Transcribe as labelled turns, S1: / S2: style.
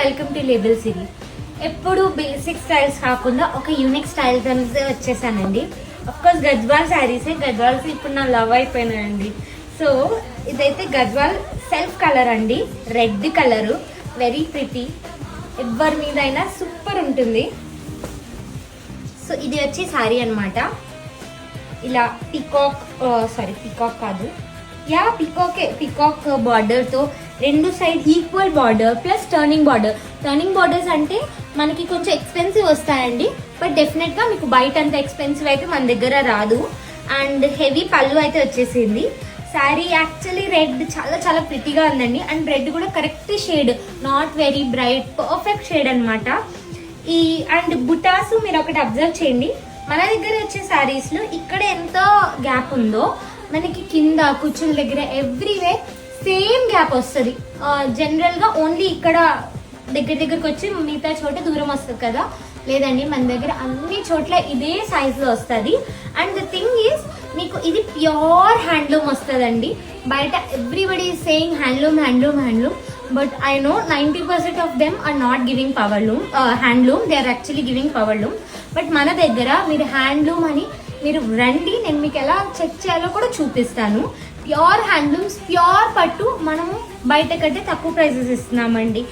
S1: Welcome to label సిరీ. ఎప్పుడు basic styles కాకుండా ఒక యూనిక్ స్టైల్ వచ్చేసానండి. అఫ్కోర్స్ గద్వాల్ శారీసే, గద్వాల్స్ ఇప్పుడు నా లవ్ అయిపోయినాయండి. సో ఇదైతే గద్వాల్ సెల్ఫ్ కలర్ అండి, రెడ్ కలరు, వెరీ ప్రిటీ, ఎవరి మీదైనా సూపర్ ఉంటుంది. సో ఇది వచ్చి శారీ అనమాట. ఇలా పీకాక్ కాదు, పీకాక్ బార్డర్ తో రెండు side equal border plus turning border. Turning borders అంటే మనకి కొంచెం ఎక్స్పెన్సివ్ వస్తాయండి, బట్ డెఫినెట్ గా మీకు బయట అంత ఎక్స్పెన్సివ్ అయితే మన దగ్గర రాదు. అండ్ హెవీ పళ్ళు అయితే వచ్చేసింది. శారీ యాక్చువల్లీ రెడ్ చాలా చాలా ప్రిటీగా ఉందండి. అండ్ రెడ్ కూడా correct shade, not very bright, perfect shade అనమాట. అండ్ బుటాసు మీరు ఒకటి అబ్జర్వ్ చేయండి. మన దగ్గర వచ్చే శారీస్ లో ఇక్కడ ఎంత గ్యాప్ ఉందో మనకి కింద కుచ్చుల దగ్గర ఎవ్రీవేర్ సేమ్ గ్యాప్ వస్తుంది. జనరల్ గా ఓన్లీ ఇక్కడ దగ్గరకు వచ్చి మిగతా చోట దూరం వస్తుంది కదా, లేదండి మన దగ్గర అన్ని చోట్ల ఇదే సైజ్ లో వస్తుంది. అండ్ ద థింగ్ ఈస్ మీకు ఇది ప్యూర్ హ్యాండ్లూమ్ వస్తుందండి. బయట everybody is saying handloom, but I know 90% of them are not giving handloom, they are actually giving powerloom. But మన దగ్గర మీరు హ్యాండ్లూమ్ అని మీరు రండి, నేను మీకు ఎలా చెక్ చేయాలో కూడా చూపిస్తాను. ప్యూర్ హ్యాండ్లూమ్స్, ప్యూర్ పట్టు మనము బయట కంటే తక్కువ ప్రైసెస్ ఇస్తున్నామండి.